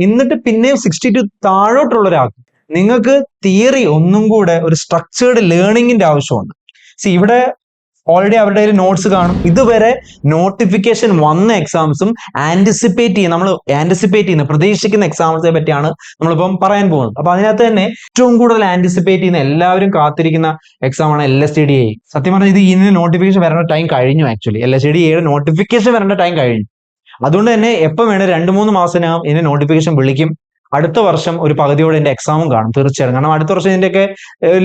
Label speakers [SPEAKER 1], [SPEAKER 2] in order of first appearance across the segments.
[SPEAKER 1] എന്നിട്ട് പിന്നെയും 62 താഴോട്ടുള്ള ഒരാൾക്ക് നിങ്ങൾക്ക് തിയറി ഒന്നും കൂടെ ഒരു സ്ട്രക്ചേർഡ് ലേണിംഗിന്റെ ആവശ്യമുണ്ട്. ഇവിടെ ഓൾറെഡി അവരുടെ ഒരു നോട്ട്സ് കാണും. ഇതുവരെ നോട്ടിഫിക്കേഷൻ വന്ന എക്സാംസും നമ്മൾ ആന്റിസിപ്പേറ്റ് ചെയ്യുന്ന പ്രതീക്ഷിക്കുന്ന എക്സാംസിനെ പറ്റിയാണ് നമ്മളിപ്പം പറയാൻ പോകുന്നത്. അപ്പൊ അതിനകത്ത് തന്നെ ഏറ്റവും കൂടുതൽ ആന്റിസിപ്പേറ്റ് ചെയ്യുന്ന എല്ലാവരും കാത്തിരിക്കുന്ന എക്സാം ആണ് LSTD. സത്യം പറഞ്ഞാൽ ഇതിന് നോട്ടിഫിക്കേഷൻ വരേണ്ട ടൈം കഴിഞ്ഞു. ആക്ച്വലി LSTD നോട്ടിഫിക്കേഷൻ വരേണ്ട ടൈം കഴിഞ്ഞു. അതുകൊണ്ട് തന്നെ എപ്പോൾ വേണേൽ 2-3 മാസത്തിനകം ഇതിന് നോട്ടിഫിക്കേഷൻ വിളിക്കും. അടുത്ത വർഷം ഒരു പകുതിയോടെ എന്റെ എക്സാമും കാണും തീർച്ചയായും. കാരണം അടുത്ത വർഷം ഇതിന്റെയൊക്കെ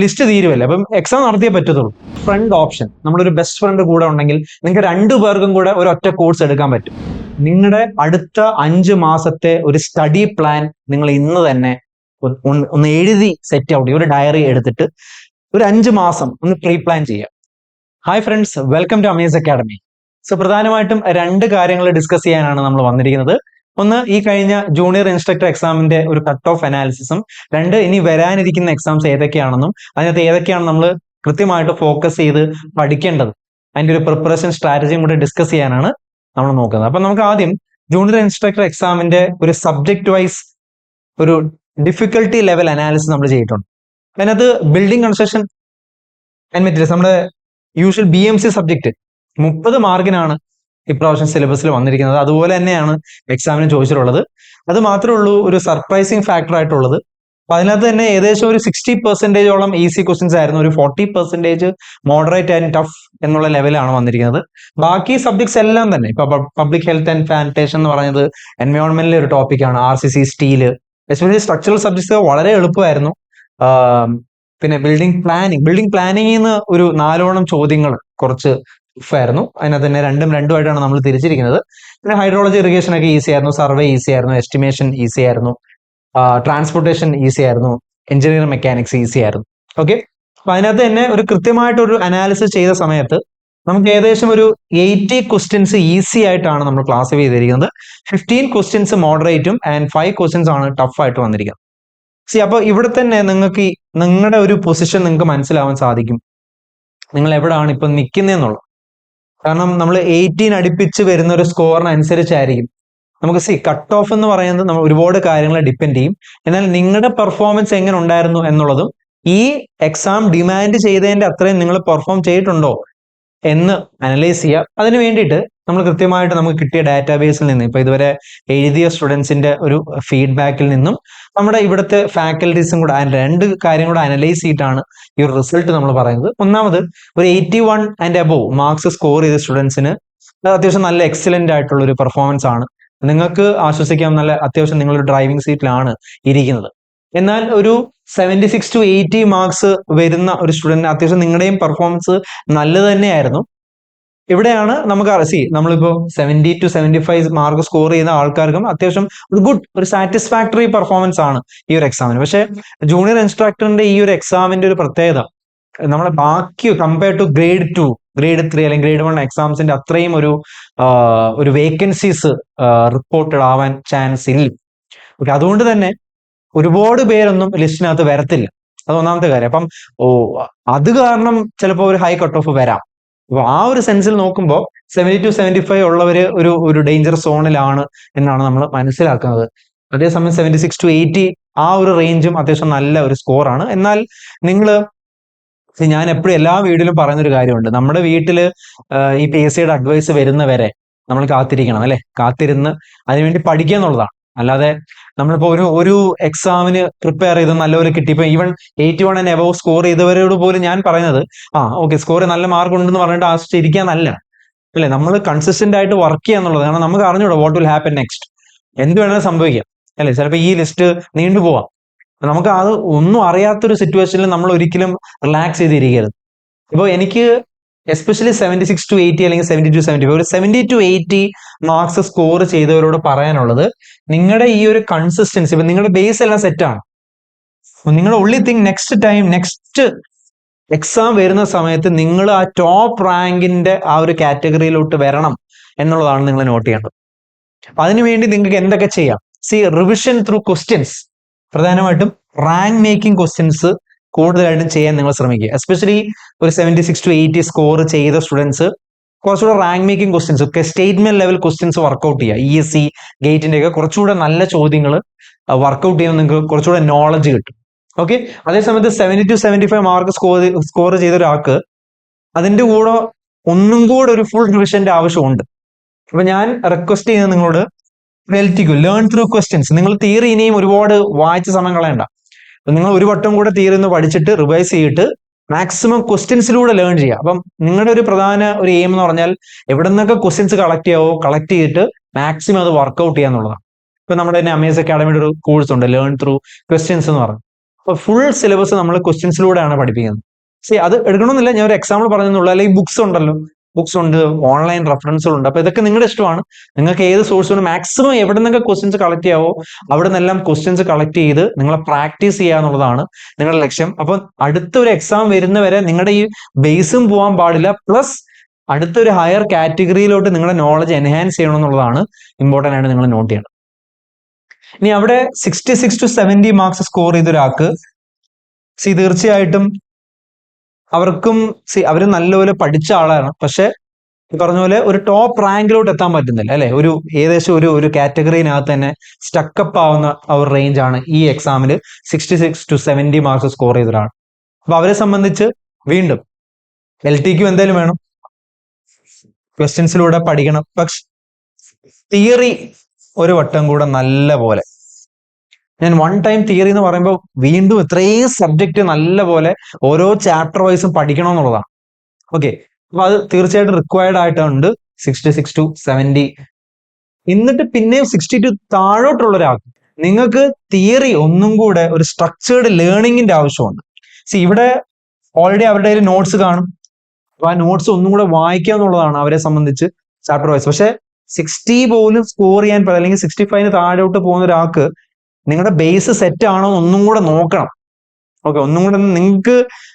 [SPEAKER 1] ലിസ്റ്റ് തീരുമല്ലേ, അപ്പം എക്സാം നടത്തിയേ പറ്റത്തുള്ളൂ. ഫ്രണ്ട് ഓപ്ഷൻ, നമ്മളൊരു ബെസ്റ്റ് ഫ്രണ്ട് കൂടെ ഉണ്ടെങ്കിൽ നിങ്ങൾക്ക് 2 പേർക്കും കൂടെ ഒരു ഒറ്റ കോഴ്സ് എടുക്കാൻ പറ്റും. നിങ്ങളുടെ അടുത്ത 5 മാസത്തെ ഒരു സ്റ്റഡി പ്ലാൻ നിങ്ങൾ ഇന്ന് തന്നെ ഒന്ന് എഴുതി സെറ്റ് ഔട്ട്, ഒരു ഡയറി എടുത്തിട്ട് ഒരു 5 മാസം ഒന്ന് പ്രീ പ്ലാൻ ചെയ്യാം. Hi friends, welcome to Amaze academy. So പ്രധാനമായിട്ടും 2 കാര്യങ്ങൾ ഡിസ്കസ് ചെയ്യാനാണ് നമ്മൾ വന്നിരിക്കുന്നത്. ഒന്ന്, ഈ കഴിഞ്ഞ ജൂനിയർ ഇൻസ്ട്രക്ടർ എക്സാമിന്റെ ഒരു കട്ട് ഓഫ് അനാലിസിസും. 2, ഇനി വരാനിരിക്കുന്ന എക്സാംസ് ഏതൊക്കെയാണെന്നും അതിനകത്ത് ഏതൊക്കെയാണ് നമ്മൾ കൃത്യമായിട്ട് ഫോക്കസ് ചെയ്ത് പഠിക്കേണ്ടത്, അതിന്റെ ഒരു പ്രിപ്പറേഷൻ സ്ട്രാറ്റജിയും കൂടെ ഡിസ്കസ് ചെയ്യാനാണ് നമ്മൾ നോക്കുന്നത്. അപ്പൊ നമുക്ക് ആദ്യം ജൂനിയർ ഇൻസ്ട്രക്ടർ എക്സാമിന്റെ ഒരു സബ്ജക്ട് വൈസ് ഒരു ഡിഫിക്കൽട്ടി ലെവൽ അനാലിസിസ് നമ്മൾ ചെയ്തിട്ടുണ്ട്. അതിനകത്ത് ബിൽഡിംഗ് കൺസ്ട്രക്ഷൻ ആൻഡ് മെറ്റീരിയൽസ്, നമ്മുടെ യൂഷ്വൽ BMC സബ്ജക്ട് 30 മാർക്കിനാണ് ഇപ്രാവശ്യം സിലബസിൽ വന്നിരിക്കുന്നത്. അതുപോലെ തന്നെയാണ് എക്സാമിന് ചോദിച്ചിട്ടുള്ളത്. അത് മാത്രമേ ഉള്ളൂ ഒരു സർപ്രൈസിങ് ഫാക്ടർ ആയിട്ടുള്ളത്. അപ്പൊ അതിനകത്ത് തന്നെ ഏകദേശം ഒരു 60% ഈസി ക്വസ്റ്റ്യൻസ് ആയിരുന്നു, ഒരു 40% മോഡറേറ്റ് ആൻഡ് ടഫ് എന്നുള്ള ലെവലാണ് വന്നിരിക്കുന്നത്. ബാക്കി സബ്ജക്ട്സ് എല്ലാം തന്നെ ഇപ്പൊ പബ്ലിക് ഹെൽത്ത് ആൻഡ് സാനിറ്റേഷൻ എന്ന് പറയുന്നത് എൻവയോൺമെന്റിലെ ഒരു ടോപ്പിക്കാണ്. RCC, steel, especially structural subjects വളരെ എളുപ്പമായിരുന്നു. പിന്നെ ബിൽഡിംഗ് പ്ലാനിങ്ങിന്ന് ഒരു 4 ചോദ്യങ്ങൾ കുറച്ച് ആയിരുന്നു. അതിനകത്ത് തന്നെ രണ്ടുമായിട്ടാണ് നമ്മൾ തിരിച്ചിരിക്കുന്നത്. പിന്നെ ഹൈഡ്രോളജി, ഇറിഗേഷൻ ഒക്കെ ഈസി ആയിരുന്നു, സർവേ ഈസി ആയിരുന്നു, എസ്റ്റിമേഷൻ ഈസി ആയിരുന്നു, ട്രാൻസ്പോർട്ടേഷൻ ഈസി ആയിരുന്നു, എഞ്ചിനീയറിംഗ് മെക്കാനിക്സ് ഈസി ആയിരുന്നു. ഓക്കെ, അപ്പൊ അതിനകത്ത് തന്നെ ഒരു കൃത്യമായിട്ടൊരു അനാലിസിസ് ചെയ്ത സമയത്ത് നമുക്ക് ഏകദേശം ഒരു 80 ക്വസ്റ്റ്യൻസ് ഈസി ആയിട്ടാണ് നമ്മൾ ക്ലാസിഫൈ ചെയ്തിരിക്കുന്നത്. 15 ക്വസ്റ്റ്യൻസ് മോഡറേറ്റും ആൻഡ് 5 ക്വസ്റ്റ്യൻസ് ആണ് ടഫ് ആയിട്ട് വന്നിരിക്കുന്നത്. അപ്പൊ ഇവിടെ തന്നെ നിങ്ങൾക്ക് നിങ്ങളുടെ ഒരു പൊസിഷൻ നിങ്ങൾക്ക് മനസ്സിലാവാൻ സാധിക്കും, നിങ്ങൾ എവിടെയാണ് ഇപ്പൊ നിൽക്കുന്നതെന്നുള്ളത്. കാരണം നമ്മൾ 18 അടുപ്പിച്ച് വരുന്ന ഒരു സ്കോറിനനുസരിച്ചായിരിക്കും നമുക്ക് കട്ട് ഓഫ് എന്ന് പറയുന്നത് നമ്മൾ ഒരുപാട് കാര്യങ്ങളെ ഡിപ്പെൻഡ് ചെയ്യും. എന്നാൽ നിങ്ങളുടെ പെർഫോമൻസ് എങ്ങനെ ഉണ്ടായിരുന്നു എന്നുള്ളതും ഈ എക്സാം ഡിമാൻഡ് ചെയ്തതിന്റെ അത്രയും നിങ്ങൾ പെർഫോം ചെയ്തിട്ടുണ്ടോ എന്ന് അനലൈസ് ചെയ്യുക. അതിന് വേണ്ടിയിട്ട് നമ്മൾ കൃത്യമായിട്ട് നമുക്ക് കിട്ടിയ ഡാറ്റാബേസിൽ നിന്ന് ഇപ്പൊ ഇതുവരെ എഴുതിയ സ്റ്റുഡൻസിന്റെ ഒരു ഫീഡ്ബാക്കിൽ നിന്നും നമ്മുടെ ഇവിടുത്തെ ഫാക്കൽറ്റീസും കൂടെ 2 കാര്യം കൂടെ അനലൈസ് ചെയ്തിട്ടാണ് ഈ ഒരു റിസൾട്ട് നമ്മൾ പറയുന്നത്. ഒന്നാമത്, ഒരു 81 ആൻഡ് അബോവ് മാർക്സ് സ്കോർ ചെയ്ത സ്റ്റുഡൻസിന് അത്യാവശ്യം നല്ല എക്സലന്റ് ആയിട്ടുള്ള ഒരു പെർഫോമൻസ് ആണ്. നിങ്ങൾക്ക് ആശ്വസിക്കാം, നല്ല അത്യാവശ്യം നിങ്ങളൊരു ഡ്രൈവിംഗ് സീറ്റിലാണ് ഇരിക്കുന്നത്. എന്നാൽ ഒരു 76 to 80 മാർക്സ് വരുന്ന ഒരു സ്റ്റുഡന്റിന് അത്യാവശ്യം നിങ്ങളുടെയും പെർഫോമൻസ് നല്ലത് തന്നെയായിരുന്നു. ഇവിടെയാണ് നമുക്ക് നമ്മളിപ്പോ 70 to 75 മാർക്ക് സ്കോർ ചെയ്യുന്ന ആൾക്കാർക്കും അത്യാവശ്യം ഒരു സാറ്റിസ്ഫാക്ടറി പെർഫോമൻസ് ആണ് ഈ ഒരു എക്സാമിന്. പക്ഷെ ജൂനിയർ ഇൻസ്ട്രക്ടറിന്റെ ഈ ഒരു എക്സാമിന്റെ ഒരു പ്രത്യേകത, നമ്മളെ ബാക്കി കമ്പയർഡ് ടു ഗ്രേഡ് 2, ഗ്രേഡ് 3 അല്ലെങ്കിൽ ഗ്രേഡ് 1 എക്സാംസിന്റെ അത്രയും ഒരു വേക്കൻസീസ് റിപ്പോർട്ടഡ് ആവാൻ ചാൻസ് ഇല്ല. ഓക്കെ, അതുകൊണ്ട് തന്നെ ഒരുപാട് പേരൊന്നും ലിസ്റ്റിനകത്ത് വരത്തില്ല. അത് ഒന്നാമത്തെ കാര്യം. അപ്പം അത് കാരണം ചിലപ്പോൾ ഒരു ഹൈ കട്ട് ഓഫ് വരാം. അപ്പൊ ആ ഒരു സെൻസിൽ നോക്കുമ്പോൾ 70 to 75 ഉള്ളവര് ഒരു ഡേഞ്ചർ സോണിലാണ് എന്നാണ് നമ്മൾ മനസ്സിലാക്കുന്നത്. അതേസമയം 76 to 80 ആ ഒരു റേഞ്ചും അത്യാവശ്യം നല്ല ഒരു സ്കോറാണ്. എന്നാൽ ഞാൻ എപ്പോഴും എല്ലാ വീഡിയോയിലും പറയുന്നൊരു കാര്യമുണ്ട്, നമ്മുടെ വീട്ടില് ഈ PSCയുടെ അഡ്വൈസ് വരുന്നവരെ നമ്മൾ കാത്തിരിക്കണം, അല്ലെ? കാത്തിരുന്ന് അതിനുവേണ്ടി പഠിക്കുക എന്നുള്ളതാണ്. അല്ലാതെ നമ്മളിപ്പോ ഒരു എക്സാമിന് പ്രിപ്പയർ ചെയ്ത് നല്ലപോലെ കിട്ടിയപ്പോ ഈവൻ 81 ആൻഡ് എബവ് സ്കോർ ചെയ്തവരോട് പോലും ഞാൻ പറയുന്നത് ഓക്കെ സ്കോർ നല്ല മാർക്ക് ഉണ്ടെന്ന് പറഞ്ഞിട്ട് ആശ്രയിച്ചിരിക്കാന്നല്ല, അല്ലെ? നമ്മൾ കൺസിസ്റ്റന്റ് ആയിട്ട് വർക്ക് ചെയ്യുക എന്നുള്ളത്. കാരണം നമുക്ക് അറിഞ്ഞൂടാ വാട്ട് വിൽ ഹാപ്പൻ നെക്സ്റ്റ്, എന്ത് വേണമെങ്കിലും സംഭവിക്കാം, അല്ലെ? ചിലപ്പോൾ ഈ ലിസ്റ്റ് നീണ്ടുപോവാം. നമുക്ക് അത് ഒന്നും അറിയാത്തൊരു സിറ്റുവേഷനിൽ നമ്മൾ ഒരിക്കലും റിലാക്സ് ചെയ്തിരിക്കരുത്. ഇപ്പോൾ എനിക്ക് എസ്പെഷ്യലി 76 to 80 അല്ലെങ്കിൽ 70 to 75 ഒരു 70 to 80 മാർക്സ് സ്കോർ ചെയ്തവരോട് പറയാനുള്ളത്, നിങ്ങളുടെ ഈ ഒരു കൺസിസ്റ്റൻസി, ഇപ്പൊ നിങ്ങളുടെ ബേസ് എല്ലാം സെറ്റാണ്. നിങ്ങളുടെ only thing നെക്സ്റ്റ് എക്സാം വരുന്ന സമയത്ത് നിങ്ങൾ ആ ടോപ്പ് റാങ്കിന്റെ ആ ഒരു കാറ്റഗറിയിലോട്ട് വരണം എന്നുള്ളതാണ് നിങ്ങൾ നോട്ട് ചെയ്യേണ്ടത്. അപ്പൊ അതിനുവേണ്ടി നിങ്ങൾക്ക് എന്തൊക്കെ ചെയ്യാം? റിവിഷൻ ത്രൂ ക്വസ്റ്റ്യൻസ്, പ്രധാനമായിട്ടും റാങ്ക് മേക്കിംഗ് ക്വസ്റ്റ്യൻസ് കൂടുതലായിട്ടും ചെയ്യാൻ നിങ്ങൾ ശ്രമിക്കുക. എസ്പെഷ്യലി ഒരു 76 to 80 സ്കോർ ചെയ്ത സ്റ്റുഡൻസ് കുറച്ചുകൂടെ റാങ്ക് മേക്കിംഗ് ക്വസ്റ്റ്യൻസ് ഒക്കെ സ്റ്റേറ്റ്മെന്റ് ലെവൽ ക്വസ്റ്റ്യൻസ് വർക്ക്ഔട്ട് ചെയ്യുക. ESE ഗേറ്റിന്റെ ഒക്കെ കുറച്ചുകൂടെ നല്ല ചോദ്യങ്ങൾ വർക്ക്ഔട്ട് ചെയ്യുമ്പോൾ നിങ്ങൾക്ക് കുറച്ചുകൂടെ നോളജ് കിട്ടും. ഓക്കെ, അതേസമയത്ത് 70 to 75 മാർക്ക് സ്കോർ ചെയ്ത ഒരാൾക്ക് അതിന്റെ കൂടെ ഒന്നും കൂടെ ഒരു ഫുൾ റിവിഷന്റെ ആവശ്യമുണ്ട്. അപ്പൊ ഞാൻ റിക്വസ്റ്റ് ചെയ്യുന്നത് നിങ്ങളോട് LTQ ലേൺ ത്രൂ ക്വസ്റ്റ്യൻസ്. നിങ്ങൾ തിയറി ഇനിയും ഒരുപാട് വായിച്ച സമയം കളയണ്ട. നിങ്ങൾ ഒരു വട്ടം കൂടെ തിയറി ഒന്ന് പഠിച്ചിട്ട് റിവൈസ് ചെയ്തിട്ട് മാക്സിമം ക്വസ്റ്റ്യൻസിലൂടെ ലേൺ ചെയ്യുക. അപ്പം നിങ്ങളുടെ ഒരു പ്രധാന ഒരു എയിം എന്ന് പറഞ്ഞാൽ എവിടെ നിന്നൊക്കെ ക്വസ്റ്റ്യൻസ് കളക്ട് ചെയ്യാവോ കളക്ട് ചെയ്തിട്ട് മാക്സിമം അത് വർക്ക്ഔട്ട് ചെയ്യുക എന്നുള്ളതാണ്. ഇപ്പൊ നമ്മുടെ തന്നെ അമേസ് അക്കാഡമിയുടെ ഒരു കോഴ്സ് ഉണ്ട്, ലേൺ ത്രൂ ക്വസ്റ്റ്യൻസ് എന്ന് പറഞ്ഞു. അപ്പൊ ഫുൾ സിലബസ് നമ്മൾ ക്വസ്റ്റ്യൻസിലൂടെയാണ് പഠിപ്പിക്കുന്നത്. അത് എടുക്കണമെന്നില്ല, ഞാൻ ഒരു എക്സാമ്പിൾ പറഞ്ഞെന്നുള്ളൂ. അല്ലെങ്കിൽ ബുക്സ് ഉണ്ടല്ലോ, ബുക്സ് ഉണ്ട്, ഓൺലൈൻ റെഫറൻസുകളുണ്ട്. അപ്പൊ ഇതൊക്കെ നിങ്ങളുടെ ഇഷ്ടമാണ്. നിങ്ങൾക്ക് ഏത് സോഴ്സ് കൊണ്ട് മാക്സിമം എവിടെ നിന്നൊക്കെ ക്വസ്റ്റ്യൻസ് കളക്ട് ചെയ്യാവോ അവിടെ നിന്നെല്ലാം ക്വസ്റ്റ്യൻസ് കളക്ട് ചെയ്ത് നിങ്ങളെ പ്രാക്ടീസ് ചെയ്യുക എന്നുള്ളതാണ് നിങ്ങളുടെ ലക്ഷ്യം. അപ്പൊ അടുത്തൊരു എക്സാം വരുന്നവരെ നിങ്ങളുടെ ഈ ബേസും പോകാൻ പാടില്ല, പ്ലസ് അടുത്തൊരു ഹയർ കാറ്റഗറിയിലോട്ട് നിങ്ങളുടെ നോളജ് എൻഹാൻസ് ചെയ്യണം എന്നുള്ളതാണ് ഇമ്പോർട്ടൻ്റ് ആയിട്ട് നിങ്ങൾ നോട്ട് ചെയ്യണം. ഇനി അവിടെ 66 to 70 മാർക്സ് സ്കോർ ചെയ്ത ഒരാൾക്ക് തീർച്ചയായിട്ടും അവർക്കും അവർ നല്ലപോലെ പഠിച്ച ആളാണ്, പക്ഷെ പറഞ്ഞ പോലെ ഒരു ടോപ്പ് റാങ്കിലോട്ട് എത്താൻ പറ്റുന്നില്ല അല്ലെ. ഏകദേശം ഒരു കാറ്റഗറിനകത്ത് തന്നെ സ്റ്റക്കപ്പ് ആവുന്ന ഒരു റേഞ്ച് ആണ് ഈ എക്സാമിൽ 66 to 70 മാർക്സ് സ്കോർ ചെയ്ത ഒരാൾ. അപ്പൊ അവരെ സംബന്ധിച്ച് വീണ്ടും LTQ എന്തായാലും വേണം, ക്വസ്റ്റ്യൻസിലൂടെ പഠിക്കണം. പക്ഷെ തിയറി ഒരു വട്ടം കൂടെ നല്ല പോലെ, ഞാൻ വൺ ടൈം തിയറി എന്ന് പറയുമ്പോൾ വീണ്ടും ഇത്രയും സബ്ജക്റ്റ് നല്ല പോലെ ഓരോ ചാപ്റ്റർ വൈസും പഠിക്കണം എന്നുള്ളതാണ്. ഓക്കെ, അപ്പൊ അത് തീർച്ചയായിട്ടും റിക്വയർഡ് ആയിട്ടുണ്ട് 66 to 70. എന്നിട്ട് പിന്നെയും 60 to താഴോട്ടുള്ള ഒരാൾക്ക് നിങ്ങൾക്ക് തിയറി ഒന്നും കൂടെ ഒരു സ്ട്രക്ചേർഡ് ലേണിംഗിന്റെ ആവശ്യമുണ്ട്. ഇവിടെ ഓൾറെഡി അവരുടെ ഒരു നോട്ട്സ് കാണും. അപ്പൊ ആ നോട്ട്സ് ഒന്നും കൂടെ വായിക്കുക എന്നുള്ളതാണ് അവരെ സംബന്ധിച്ച് ചാപ്റ്റർ വൈസ്. പക്ഷെ 60 പോലും സ്കോർ ചെയ്യാൻ പറ്റില്ല, അല്ലെങ്കിൽ 65 താഴോട്ട് പോകുന്ന ഒരാൾക്ക് നിങ്ങളുടെ ബേസ് സെറ്റ് ആണോ ഒന്നും കൂടെ നോക്കണം. ഓക്കെ, ഒന്നും കൂടെ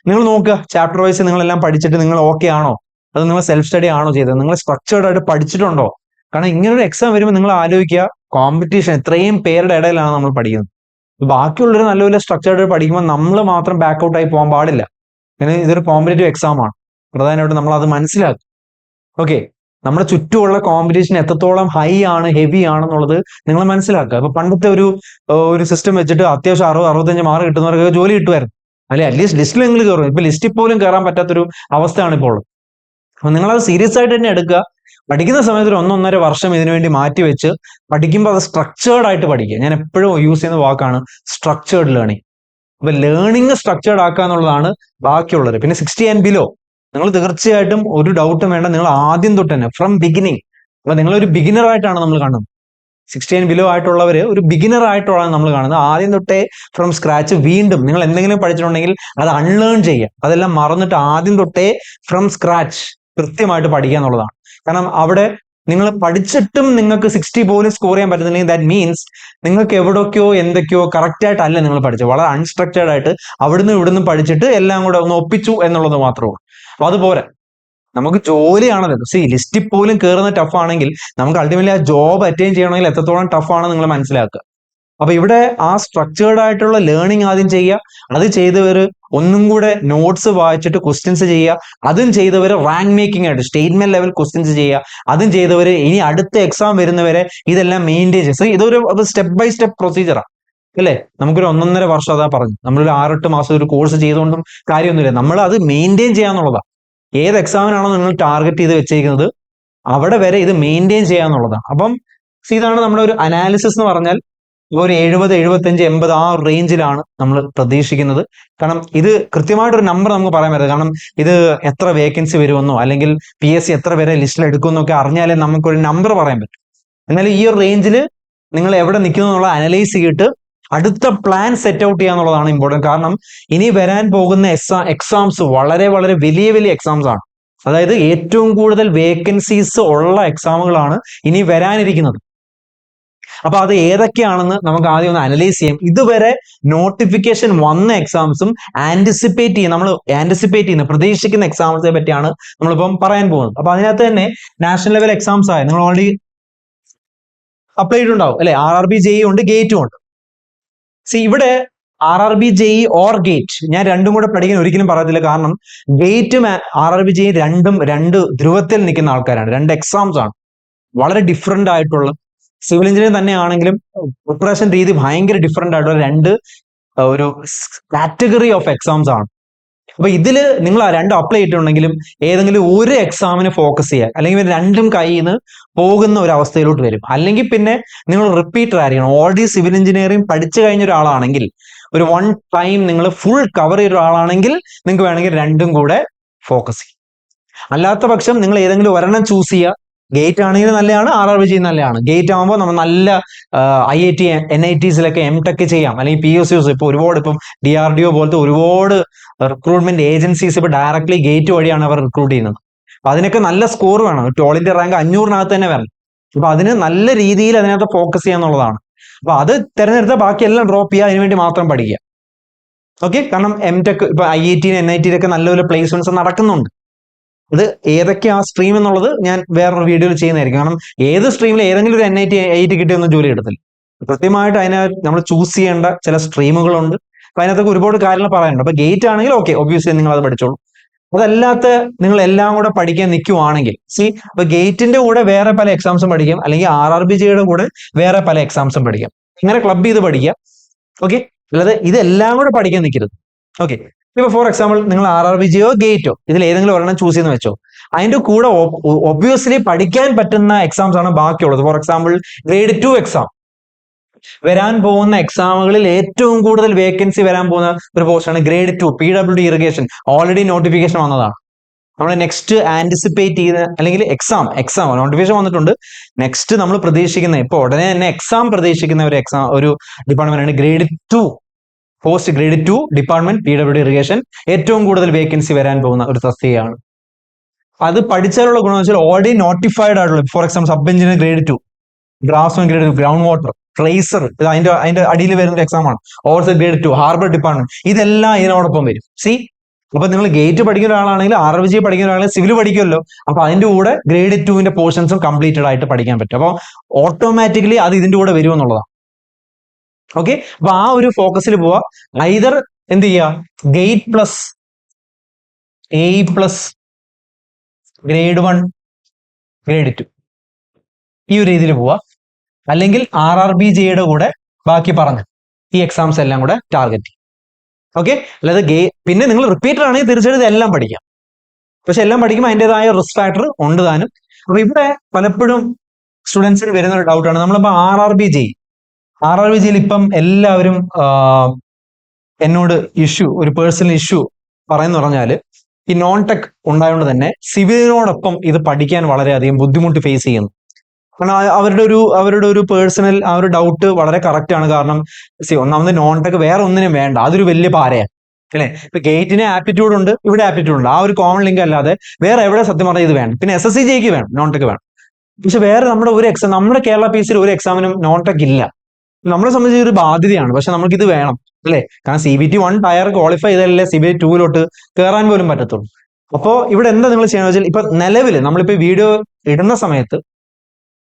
[SPEAKER 1] നിങ്ങൾ നോക്കുക, ചാപ്റ്റർ വൈസ് നിങ്ങളെല്ലാം പഠിച്ചിട്ട് നിങ്ങൾ ഓക്കെ ആണോ, അത് നിങ്ങൾ സെൽഫ് സ്റ്റഡി ആണോ ചെയ്തത്, നിങ്ങൾ സ്ട്രക്ചേർഡ് ആയിട്ട് പഠിച്ചിട്ടുണ്ടോ? കാരണം ഇങ്ങനൊരു എക്സാം വരുമ്പോൾ നിങ്ങൾ ആലോചിക്കുക, കോമ്പറ്റീഷൻ ഇത്രയും പേരുടെ ഇടയിലാണ് നമ്മൾ പഠിക്കുന്നത്. ബാക്കിയുള്ളവർ നല്ലപോലെ സ്ട്രക്ചേർഡ് ആയിട്ട് പഠിക്കുമ്പോൾ നമ്മൾ മാത്രം ബാക്കൗട്ട് ആയി പോകാൻ പാടില്ല. ഇതൊരു കോമ്പറ്റേറ്റീവ് എക്സാം ആണ്, പ്രധാനമായിട്ടും നമ്മൾ അത് മനസ്സിലാക്കും. ഓക്കെ, നമ്മുടെ ചുറ്റുമുള്ള കോമ്പറ്റീഷൻ എത്രത്തോളം ഹൈ ആണ്, ഹെവി ആണെന്നുള്ളത് നിങ്ങൾ മനസ്സിലാക്കുക. അപ്പൊ പണ്ടത്തെ ഒരു സിസ്റ്റം വെച്ചിട്ട് അത്യാവശ്യം 60-65 മാർക്ക് കിട്ടുന്നവർക്ക് ജോലി കിട്ടുമായിരുന്നു, അല്ലെ അറ്റ്ലീസ്റ്റ് ലിസ്റ്റിലെങ്കിലും കയറും. ഇപ്പൊ ലിസ്റ്റിൽ പോലും കയറാൻ പറ്റാത്തൊരു അവസ്ഥയാണ് ഇപ്പോൾ. അപ്പൊ നിങ്ങളത് സീരിയസ് ആയിട്ട് തന്നെ എടുക്കുക. പഠിക്കുന്ന സമയത്ത് 1-1.5 വർഷം ഇതിനുവേണ്ടി മാറ്റി വെച്ച് പഠിക്കുമ്പോൾ അത് സ്ട്രക്ചേർഡ് ആയിട്ട് പഠിക്കുക. ഞാൻ എപ്പോഴും യൂസ് ചെയ്യുന്ന വാക്കാണ് സ്ട്രക്ചേർഡ് ലേണിംഗ്. അപ്പൊ ലേണിംഗ് സ്ട്രക്ചേർഡ് ആക്കുക എന്നുള്ളതാണ് ബാക്കിയുള്ളത്. പിന്നെ 60 and below നിങ്ങൾ തീർച്ചയായിട്ടും ഒരു ഡൗട്ടും വേണ്ട, നിങ്ങൾ ആദ്യം തൊട്ട് തന്നെ ഫ്രം ബിഗിനിങ്. അപ്പൊ നിങ്ങളൊരു ബിഗിനർ ആയിട്ടാണ് നമ്മൾ കാണുന്നത്. 60 and below ആയിട്ടുള്ളവര് ഒരു ബിഗിനർ ആയിട്ടുള്ളതാണ് നമ്മൾ കാണുന്നത്. ആദ്യം തൊട്ടേ ഫ്രം സ്ക്രാച്ച് വീണ്ടും നിങ്ങൾ എന്തെങ്കിലും പഠിച്ചിട്ടുണ്ടെങ്കിൽ അത് അൺലേൺ ചെയ്യുക, അതെല്ലാം മറന്നിട്ട് ആദ്യം തൊട്ടേ ഫ്രം സ്ക്രാച്ച് കൃത്യമായിട്ട് പഠിക്കുക എന്നുള്ളതാണ്. കാരണം അവിടെ നിങ്ങൾ പഠിച്ചിട്ടും നിങ്ങൾക്ക് 60 പോലും സ്കോർ ചെയ്യാൻ പറ്റുന്നില്ലെങ്കിൽ ദാറ്റ് മീൻസ് നിങ്ങൾക്ക് എവിടൊക്കെയോ എന്തൊക്കെയോ കറക്റ്റ് ആയിട്ടല്ല നിങ്ങൾ പഠിച്ചത്, വളരെ അൺസ്ട്രക്ചേർഡ് ആയിട്ട് അവിടുന്ന് ഇവിടുന്ന് പഠിച്ചിട്ട് എല്ലാം കൂടെ ഒന്ന് ഒപ്പിച്ചു എന്നുള്ളത് മാത്രമേ. അപ്പൊ അതുപോലെ നമുക്ക് ജോലിയാണല്ലോ, ലിസ്റ്റിൽ പോലും കയറുന്ന ടഫ് ആണെങ്കിൽ നമുക്ക് അൾട്ടിമേറ്റ്ലി ആ ജോബ് അറ്റൈൻ ചെയ്യണമെങ്കിൽ എത്രത്തോളം ടഫ് ആണ് നിങ്ങൾ മനസ്സിലാക്കുക. അപ്പൊ ഇവിടെ ആ സ്ട്രക്ചേർഡ് ആയിട്ടുള്ള ലേണിംഗ് ആദ്യം ചെയ്യുക, അത് ചെയ്തവർ ഒന്നും കൂടെ നോട്ട്സ് വായിച്ചിട്ട് ക്വസ്റ്റ്യൻസ് ചെയ്യുക, അതും ചെയ്തവർ റാങ്ക് മേക്കിംഗ് ആയിട്ട് സ്റ്റേറ്റ്മെന്റ് ലെവൽ ക്വസ്റ്റ്യൻസ് ചെയ്യുക, അതും ചെയ്തവർ ഇനി അടുത്ത എക്സാം വരുന്നവരെ ഇതെല്ലാം മെയിൻറ്റെയിൻ ചെയ്യുക. ഇതൊരു സ്റ്റെപ്പ് ബൈ സ്റ്റെപ്പ് പ്രൊസീജിയറാണ് അല്ലേ. നമുക്കൊരു 1.5 വർഷം അതാ പറഞ്ഞു, നമ്മളൊരു 6-8 മാസം ഒരു കോഴ്സ് ചെയ്തുകൊണ്ടും കാര്യമൊന്നുമില്ല, നമ്മൾ അത് മെയിൻറ്റെയിൻ ചെയ്യാന്നുള്ളതാണ്. ഏത് എക്സാമിനാണോ നിങ്ങൾ ടാർഗറ്റ് ചെയ്ത് വെച്ചേക്കുന്നത് അവിടെ വരെ ഇത് മെയിൻറ്റെയിൻ ചെയ്യാന്നുള്ളതാണ്. അപ്പം ഇതാണ് നമ്മുടെ ഒരു അനാലിസിസ് എന്ന് പറഞ്ഞാൽ ഒരു 70, 75, 80 ആ റേഞ്ചിലാണ് നമ്മൾ പ്രതീക്ഷിക്കുന്നത്. കാരണം ഇത് കൃത്യമായിട്ടൊരു നമ്പർ നമുക്ക് പറയാൻ പറ്റില്ല. കാരണം ഇത് എത്ര വേക്കൻസി വരുമെന്നോ അല്ലെങ്കിൽ PSC എത്ര പേരെ ലിസ്റ്റിൽ എടുക്കുമെന്നൊക്കെ അറിഞ്ഞാലേ നമുക്കൊരു നമ്പർ പറയാൻ പറ്റും. എന്നാൽ ഈ ഒരു റേഞ്ചിൽ നിങ്ങൾ എവിടെ നിൽക്കുന്നു എന്നുള്ള അനലൈസ് ചെയ്തിട്ട് അടുത്ത പ്ലാൻ സെറ്റ് ഔട്ട് ചെയ്യാന്നുള്ളതാണ് ഇമ്പോർട്ടൻറ്റ്. കാരണം ഇനി വരാൻ പോകുന്ന എക്സാംസ് വളരെ വളരെ വലിയ വലിയ എക്സാംസ് ആണ്. അതായത് ഏറ്റവും കൂടുതൽ വേക്കൻസീസ് ഉള്ള എക്സാമുകളാണ് ഇനി വരാനിരിക്കുന്നത്. അപ്പൊ അത് ഏതൊക്കെയാണെന്ന് നമുക്ക് ആദ്യം ഒന്ന് അനലൈസ് ചെയ്യാം. ഇതുവരെ നോട്ടിഫിക്കേഷൻ വന്ന എക്സാംസും നമ്മൾ ആന്റിസിപ്പേറ്റ് ചെയ്യുന്ന പ്രതീക്ഷിക്കുന്ന എക്സാംസിനെ പറ്റിയാണ് നമ്മളിപ്പം പറയാൻ പോകുന്നത്. അപ്പൊ അതിനകത്ത് തന്നെ നാഷണൽ ലെവൽ എക്സാംസ് ആയ നിങ്ങൾ ഓൾറെഡി അപ്ലൈ ചെയ്തിട്ടുണ്ടാവും അല്ലെ. RRB JEE ഉണ്ട്, ഗേറ്റും ഉണ്ട്. ഇവിടെ RRB JEE ഓർ ഗേറ്റ്, ഞാൻ രണ്ടും കൂടെ പഠിക്കാൻ ഒരിക്കലും പറയത്തില്ല. കാരണം ഗേറ്റും RRB JEE രണ്ടും രണ്ട് ധ്രുവത്തിൽ നിൽക്കുന്ന ആൾക്കാരാണ്, രണ്ട് എക്സാംസ് ആണ്, വളരെ ഡിഫറെന്റ് ആയിട്ടുള്ള. സിവിൽ എഞ്ചിനീയറിംഗ് തന്നെയാണെങ്കിലും പ്രിപ്പറേഷൻ രീതി ഭയങ്കര ഡിഫറെന്റ് ആയിട്ടുള്ള രണ്ട് ഒരു കാറ്റഗറി ഓഫ് എക്സാംസ് ആണ്. അപ്പൊ ഇതില് നിങ്ങൾ ആ രണ്ടും അപ്ലൈ ചെയ്തിട്ടുണ്ടെങ്കിലും ഏതെങ്കിലും ഒരു എക്സാമിന് ഫോക്കസ് ചെയ്യുക, അല്ലെങ്കിൽ രണ്ടും കയ്യിൽ നിന്ന് പോകുന്ന ഒരു അവസ്ഥയിലോട്ട് വരും. അല്ലെങ്കിൽ പിന്നെ നിങ്ങൾ റിപ്പീറ്റർ ആയിരിക്കണം. ഓൾറെഡി സിവിൽ എഞ്ചിനീയറിംഗ് പഠിച്ചു കഴിഞ്ഞ ഒരാളാണെങ്കിൽ, ഒരു വൺ ടൈം നിങ്ങൾ ഫുൾ കവർ ചെയ്ത ഒരാളാണെങ്കിൽ നിങ്ങൾക്ക് വേണമെങ്കിൽ രണ്ടും കൂടെ ഫോക്കസ് ചെയ്യും. അല്ലാത്ത പക്ഷം നിങ്ങൾ ഏതെങ്കിലും ഒരെണ്ണം ചൂസ് ചെയ്യുക. ഗേറ്റ് ആണെങ്കിൽ നല്ലതാണ്, RRB നല്ലതാണ്. ഗേറ്റ് ആകുമ്പോൾ നമ്മൾ നല്ല IIT NITസിലൊക്കെ MTech ചെയ്യാം, അല്ലെങ്കിൽ PSUs ഇപ്പൊ ഒരുപാട്, ഇപ്പം DRDO പോലത്തെ ഒരുപാട് റിക്രൂട്ട്മെന്റ് ഏജൻസീസ് ഇപ്പൊ ഡയറക്ട്ലി ഗേറ്റ് വഴിയാണ് അവർ റിക്രൂട്ട് ചെയ്യുന്നത്. അപ്പൊ അതിനൊക്കെ നല്ല സ്കോർ വേണം. ഓൾ ഇന്ത്യ റാങ്ക് 500-നകത്ത് തന്നെ വരണം. അപ്പൊ അതിന് നല്ല രീതിയിൽ അതിനകത്ത് ഫോക്കസ് ചെയ്യാന്നുള്ളതാണ്. അപ്പൊ അത് തിരഞ്ഞെടുത്താൽ ബാക്കി എല്ലാം ഡ്രോപ്പ് ചെയ്യുക, അതിനുവേണ്ടി മാത്രം പഠിക്കുക. ഓക്കെ, കാരണം MTech ഇപ്പൊ IIT NITയിലൊക്കെ നല്ലപോലെ പ്ലേസ്മെന്റ്സ് നടക്കുന്നുണ്ട്. അത് ഏതൊക്കെയാ സ്ട്രീം എന്നുള്ളത് ഞാൻ വേറൊരു വീഡിയോയിൽ ചെയ്യുന്നതായിരിക്കും. കാരണം ഏത് സ്ട്രീമിൽ ഏതെങ്കിലും ഒരു NIT IIT കിട്ടിയൊന്നും ജോലി എടുത്തില്ല. കൃത്യമായിട്ട് അതിനകത്ത് നമ്മൾ ചൂസ് ചെയ്യേണ്ട ചില സ്ട്രീമുകളുണ്ട്. അപ്പൊ അതിനകത്തൊക്കെ ഒരുപാട് കാര്യങ്ങൾ പറയാനുണ്ട്. അപ്പൊ ഗേറ്റ് ആണെങ്കിൽ ഓക്കെ, ഒബ്വിയസ്ലി നിങ്ങൾ അത് പഠിച്ചോളൂ. അതല്ലാത്ത നിങ്ങൾ എല്ലാം കൂടെ പഠിക്കാൻ നിൽക്കുവാണെങ്കിൽ, അപ്പൊ ഗേറ്റിന്റെ കൂടെ വേറെ പല എക്സാംസും പഠിക്കാം, അല്ലെങ്കിൽ RRB JEE കൂടെ വേറെ പല എക്സാംസും പഠിക്കാം. ഇങ്ങനെ ക്ലബ് ചെയ്ത് പഠിക്കാം. ഓക്കെ, അല്ലാതെ ഇതെല്ലാം കൂടെ പഠിക്കാൻ നിൽക്കരുത്. ഓക്കെ, ഇപ്പൊ ഫോർ എക്സാമ്പിൾ നിങ്ങൾ RRB JEE ഗേറ്റോ ഇതിൽ ഏതെങ്കിലും ഒരെണ്ണം ചൂസ് ചെയ്യുന്ന വെച്ചോ, അതിന്റെ കൂടെ ഒബ്വിയസ്ലി പഠിക്കാൻ പറ്റുന്ന എക്സാംസ് ആണ് ബാക്കിയുള്ളത്. ഫോർ എക്സാമ്പിൾ ഗ്രേഡ് 2 എക്സാം വരാൻ പോകുന്ന എക്സാമുകളിൽ ഏറ്റവും കൂടുതൽ വേക്കൻസി വരാൻ പോകുന്ന ഒരു പോസ്റ്റാണ് grade 2 PWD irrigation. Already notification വന്നതാണ്. നമ്മൾ നെക്സ്റ്റ് ആന്റിസിപ്പേറ്റ് ചെയ്യുന്ന, അല്ലെങ്കിൽ എക്സാം നോട്ടിഫിക്കേഷൻ വന്നിട്ടുണ്ട്. നെക്സ്റ്റ് നമ്മൾ പ്രതീക്ഷിക്കുന്ന, ഇപ്പൊ ഉടനെ തന്നെ എക്സാം പ്രതീക്ഷിക്കുന്ന ഒരു ഡിപ്പാർട്ട്മെന്റ് ആണ് grade 2 post. Grade 2 department PWD irrigation ഏറ്റവും കൂടുതൽ വേക്കൻസി വരാൻ പോകുന്ന ഒരു തസ്തികയാണ്. അത് പഠിച്ചാലുള്ള ഗുണമെന്ന് വെച്ചാൽ ഓൾറെഡി നോട്ടിഫൈഡ് ആയിട്ടുള്ള, for example sub engineer grade 2, draughtsman grade 2, ground water, tracer, ഇത് അതിന്റെ അടിയിൽ വരുന്ന എക്സാം ആണ്. ഓൾസോ ഗ്രേഡ് 2, ഹാർബർ ഡിപ്പാർട്ട്മെന്റ്, ഇതെല്ലാം ഇതിനോടൊപ്പം വരും. അപ്പൊ നിങ്ങൾ ഗേറ്റ് പഠിക്കുന്ന ഒരാളാണെങ്കിൽ, RRB JEE പഠിക്കുന്ന ഒരാളാണെങ്കിൽ സിവിൽ പഠിക്കുമല്ലോ. അപ്പൊ അതിന്റെ കൂടെ ഗ്രേഡ് 2 പോർഷൻസും കംപ്ലീറ്റഡ് ആയിട്ട് പഠിക്കാൻ പറ്റും. അപ്പോൾ ഓട്ടോമാറ്റിക്കലി അത് ഇതിന്റെ കൂടെ വരും എന്നുള്ളതാണ്. ഓക്കെ, അപ്പൊ ആ ഒരു ഫോക്കസിൽ പോവാ. ഐദർ എന്ത് ചെയ്യുക, gate plus AE plus grade 1 grade 2 ഈ ഒരു രീതിയിൽ പോവാ. അല്ലെങ്കിൽ RRB JEE കൂടെ ബാക്കി പറഞ്ഞ ഈ എക്സാംസ് എല്ലാം കൂടെ ടാർഗറ്റ് ചെയ്യും. ഓക്കെ, അല്ലാതെ പിന്നെ നിങ്ങൾ റിപ്പീറ്റർ ആണെങ്കിൽ തീർച്ചയായിട്ടും ഇതെല്ലാം പഠിക്കാം. പക്ഷെ എല്ലാം പഠിക്കുമ്പോൾ അതിൻ്റെതായ റിസ്ക് ഫാക്ടർ ഉണ്ട് താനും. അപ്പൊ ഇവിടെ പലപ്പോഴും സ്റ്റുഡൻസിന് വരുന്ന ഒരു ഡൗട്ടാണ്, നമ്മളിപ്പോ RRB JEE ഇപ്പം എല്ലാവരും എന്നോട് ഒരു പേഴ്സണൽ ഇഷ്യൂ പറയുന്ന പറഞ്ഞാൽ, ഈ നോൺ ടെക് ഉണ്ടായതുകൊണ്ട് തന്നെ സിവിലിനോടൊപ്പം ഇത് പഠിക്കാൻ വളരെയധികം ബുദ്ധിമുട്ട് ഫേസ് ചെയ്യുന്നു. കാരണം അവരുടെ ഒരു പേഴ്സണൽ ആ ഒരു ഡൗട്ട് വളരെ കറക്റ്റ് ആണ്. കാരണം ഒന്നാമത് നോൺ ടെക് വേറെ ഒന്നിനും വേണ്ട, അതൊരു വലിയ പാരയാണ്, അല്ലെ? ഇപ്പൊ ഗേറ്റിന് ആപ്റ്റിറ്റ്യൂഡ് ഉണ്ട്, ഇവിടെ ആപ്റ്റിറ്റ്യൂഡ് ഉണ്ട്, ആ ഒരു കോമൺ ലിങ്ക് അല്ലാതെ വേറെ എവിടെ സത്യം പറഞ്ഞാൽ ഇത് വേണം. പിന്നെ SSC JEE വേണം, നോൺ ടെക് വേണം. പക്ഷെ വേറെ നമ്മുടെ കേരള PSയിൽ ഒരു എക്സാമിനും നോൺ ടെക് ഇല്ല. നമ്മളെ സംബന്ധിച്ച് ഒരു ബാധ്യതയാണ്. പക്ഷെ നമുക്ക് ഇത് വേണം, അല്ലെ? കാരണം CBT 1 ടയർ ക്വാളിഫൈ ചെയ്താലല്ലേ CBT 2 കയറാൻ പോലും പറ്റത്തുള്ളൂ. അപ്പോ ഇവിടെ എന്താ നിങ്ങൾ ചെയ്യണമെന്ന് വെച്ചാൽ, ഇപ്പൊ നിലവിൽ നമ്മളിപ്പോ വീഡിയോ ഇടുന്ന സമയത്ത്